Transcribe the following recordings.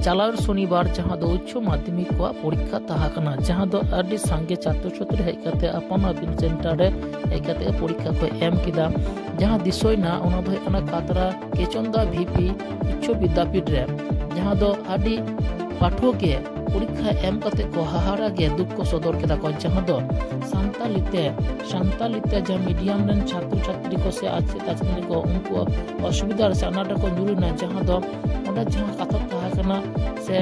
चालार शनिवार जहां दो उच्च माध्यमिक को परीक्षा तहाकना जहां दो आदि संगे छात्र छात्री हेकते अपन अबिन सेंटर रे हेकते परीक्षा को एम किदा जहां दिसोयना ओना दो कना कातरा केचंदा वीपी उच्च विद्यापीठ रे जहां दो आदि पाठक के परीक्षा एम कते को हाहारा गे दुख को सदर केदा को जहां दो सांतालीते जहां मीडियम रन छात्र छात्री को से आज से ताजनी को उनको असुविधा से अनाटा को जुरुना जहां दो ओंडा जहां कथा तहाकना से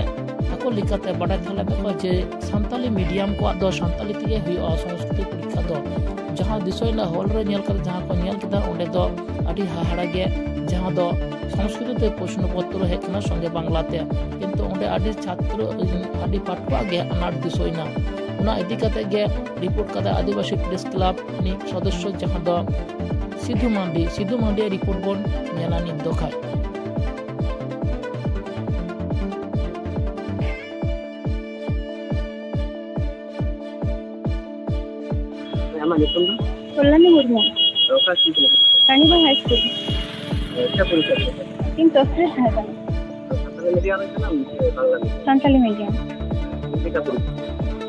ako likate badai thala ko je santali medium ko do santali tige huyo Sanskrit परीक्षा दो जहां दिसोयना हॉल रे नेल कर जहां को नेल किदा ओंडे दो आदि हाहारा गे जहां दो संस्कृत ते प्रश्न पत्र हेकना संगे बांग्लाते किंतु ओंडे आदि छात्र आदि पाठवा गे अनाट दिसोयना उना इदी कते गे रिपोर्ट कदा आदिवासी प्रेस क्लब नि सदस्य जहां दो सिद्धू मांडी रिपोर्ट बोन नेला नि दोखाय कल्याणी मुर्मू कानीबा हाई स्कूल तीन संस्कृत है संताली मीडियम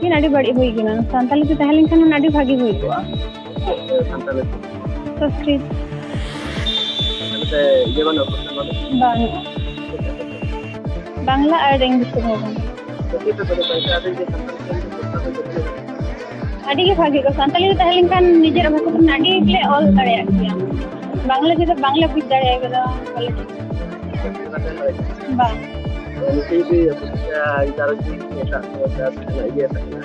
तीन आड़ी बड़ी हुई कि ना संताली तो तहलिंग खाना आड़ी भागी हुई तो संस्कृत बांग्ला और इंग्लिश को आड़ी के भागी को संताली तो तहलिंग खान निजे भाषा तो आड़ी के ऑल करे किया बांग्ला जो बांग्ला पूछ रहे हैं कदा बा उनके भी इधर की ऐसा होता है ये तकना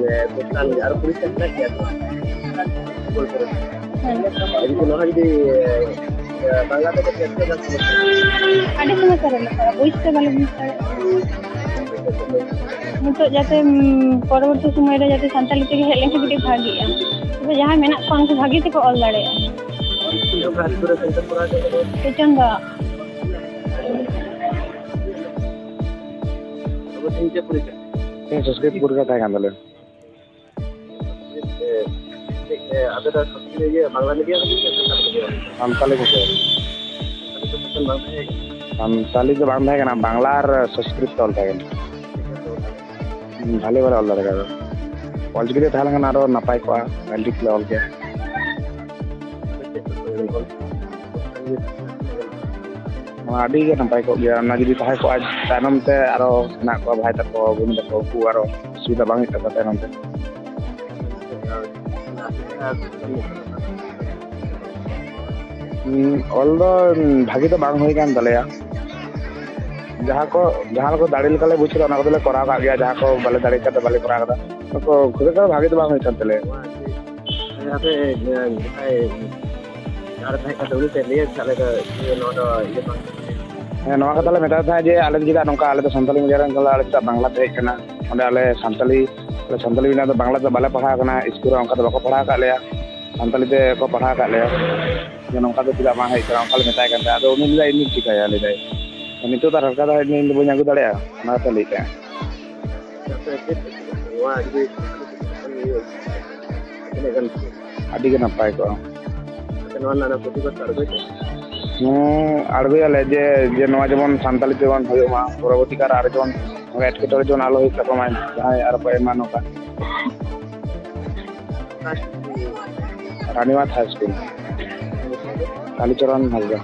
ये कुछ यार पूरी चलना किया तो बोल करो इनको ना ही बांग्ला तो कैसे कर सकते आड़ी समझ रहे हैं वॉइस से वाले तो जाते परवर्ती समय रे जाते संताली के हेले के बिटी भागी है तो जहां मेना कोन को भागी ते को ऑल लड़े चंगा संस्कृत पूरा था कांदले अबे तो ये बांग्ला मीडियम संताली को संताली जो बांग्ला है ना बांग्ला और संस्कृत तो अलग है भाले वाला अलग है ऑलरेडी था लगा ना रो नपाई को एलडी के ऑल के आड़ी के नपाई को गया ना जदी ताहे को आज तानम ते आरो ना को भाई तक गुण तक को आरो सुविधा बांग तक तानम ते ऑल दो भागी तो बांग होई कान दलेया जहां को दाड़ी लकाले बुझे ना को करा का गया जहां को बाले दाड़ी का बाले करा का तो खुद का भागी तो बांग होई चलते यहां पे यार भाई का दौड़ी से लिए चले का ये नोडो ये नवा कथा ले मेता था जे आले जिगा नोका आले तो संताली मीडियम रन कला आले ता बांग्ला ते कना ओंडे आले संताली बिना तो बांग्ला तो बाले पढ़ा कना स्कूल रे ओंका तो बको पढ़ा का ले संताली ते को पढ़ा का ले जे नोका तो तिला मा है करा ओंका ले मेता का ता दो उनी लाई नी चिकाया ले दai नितो ता रका दा नी बो न्यागु दाड़या ना ता ले का वा आदि के नपाय को नवाना प्रतिबद्ध आड़बे आले जे नवा जेमन संताली जेमन होयमा परवर्ती कार आर जेमन एटकेटोरे जेमन आलो होय तको मान जहां आर पे मानोका रानीवात हाई स्कूल कालीचरण हलगा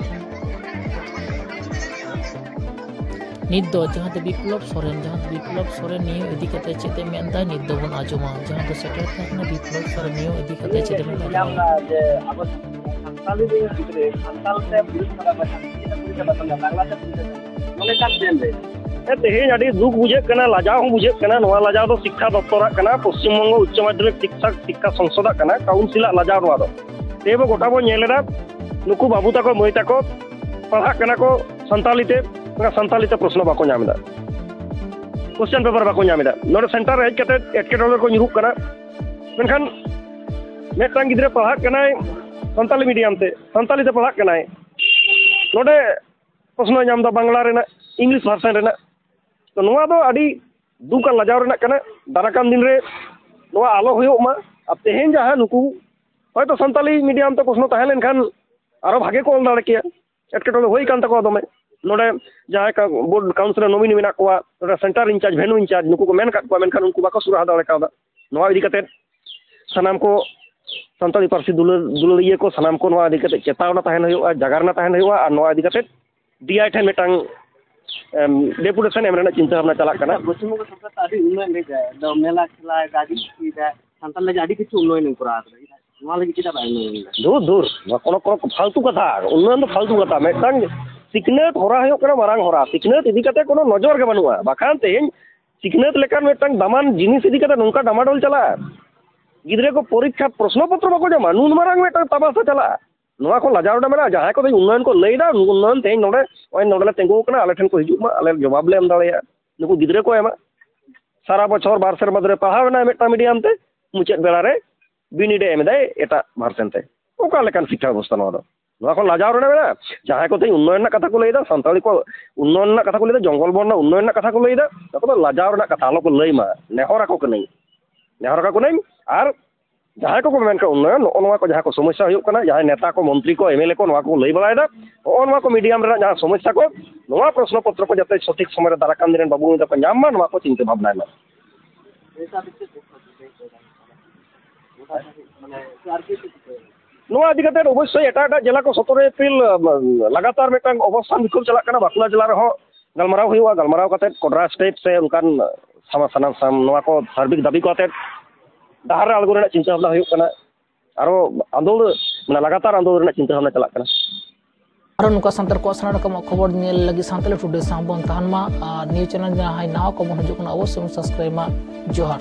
नित दो जहां दो विप्लव सोरेन नियो इदी कते चेते मेनदा नित दो बन आजमा जहां दो सेटर थाकना विप्लव सोरेन नियो इदी कते चेते मेनदा जे अब संताली दे संताल से पुलिस वाला बचा पुलिस वाला बांग्ला से माने का देन रे तेहेन आडी दुख बुझे कना लाजाव हो बुझे कना नवा लाजाव दो शिक्षा दप्तरा कना पश्चिम बंग उच्च माध्यमिक शिक्षा संसद कना काउंसिल लाजाव नवा दो तेबो गोटा बो नेलेदा नुकु बाबू ताको मई ताको पढ़ा कना को संताली ते प्रश्न बाको नामदा क्वेश्चन पेपर बाको नामदा नोडे सेंटर हेज कते एटकेटोले को निरुक कना मेनखान मेटांग गिद्रे पढ़ा कनाय संताली मीडियम ते संताली ते पढ़ा कनाय नोडे प्रश्न नामदा बांग्ला रेना इंग्लिश भाषा रेना तो नोवा दो आडी दुका लाजाव रेना कना दाराकान दिन रे नोवा आलो होयो मा अब तेहेन जहां नुकु होय तो संताली मीडियम ते प्रश्न ताहे लेनखान आरो भागे को दाड़ के एटकेटोले होई कान तको दमे नोडे जहां का बोर्ड काउंसिलर नॉमिनी मेना को नोडे सेंटर इंचार्ज भेनु इंचार्ज नुकु को मेन का को मेनखान उनको बाको सुरा दाड़े का नवा इदी कते सनाम को संताली पार्सी दुलरिया को सनाम को नवा इदी कते चेतावना तहन हुआ जागरना तहन हुआ और नवा इदी कते डीआई ठन मेटांग डेपुटेशन एमरेना चिंता भावना चला कना पश्चिम बंग सरकार आदि उन्नयन ले जाए दो मेला खिला गाड़ी की जाए संताल ले आदि किछु उन्नयन करा नवा लगी चिता बाय दूर दूर कोनो कोनो फालतू कथा उन्नयन तो फालतू कथा मेटांग सिकनेत होरा हुयो कना मारांग होरा सिकनेत इदी कते कोनो नजर के बनुआ बाखान तेन सिकनेत लेकर मेटांग दामान जिनिस इदी कते नोंका डामाडोल चला गिद्रे को परीक्षा प्रश्न पत्र बाको जमा नुन मारांग मेटांग तबासा चला नोआ को लाजावडा मेना जहां को उन्नयन को लैदा उन्नयन तेन नोडे ओय नोडले तेंगो कना आले ठन को हिजु मा आले जवाब ले एम दाड़िया नुकु गिद्रे को एमा सारा बछर बार सेर मदरे पहावना मेटा मीडियम ते मुचेत बेला रे बिनिडे एम दे एटा भार्सन ते ओका लेकान शिक्षा व्यवस्था नोडो नोआ को लाजावडा मेना जहां को उन्नयन ना कथा को लैदा संताली को उन्नयन ना कथा को लैदा जंगल बन ना उन्नयन ना कथा को लैदा तो लाजावडा कथा आलो को लैमा नेहरा को कनै नेहरा को नै आर जहां को मेन का उन्नयन नोआ को जहां को समस्या हुयो कना जहां नेता को मंत्री को एमएलए को नोआ को लई बलायदा नोआ को मीडियम रे जहां समस्या को नोआ प्रश्न पत्र को जते सठिक समय रे दाराकान दिन बाबू को नाम मा नोआ को चिंता भावना ना नोआ इदी कते अवश्य एटा जिला को 17 एप्रिल लगातार मेटांग अवस्थान बिखुर चला कना बाकुला जिला रे हो गलमराव हुआ गलमराव कते कोडरा स्टेट से उनकान समा नोआ को सार्बिक दाबी को आते दाहर आलगो रेना चिंता भावना हुयो कना आरो आंदोलन माने लगातार आंदोलन रेना चिंता भावना चला कना आरो नुका संतर को सना रकम खबर नेल लगी सांतले टुडे सांबन तहन मा न्यूज चैनल जहां हाय नाव को मन हजो कना अवश्य सब्सक्राइब मा जोहार।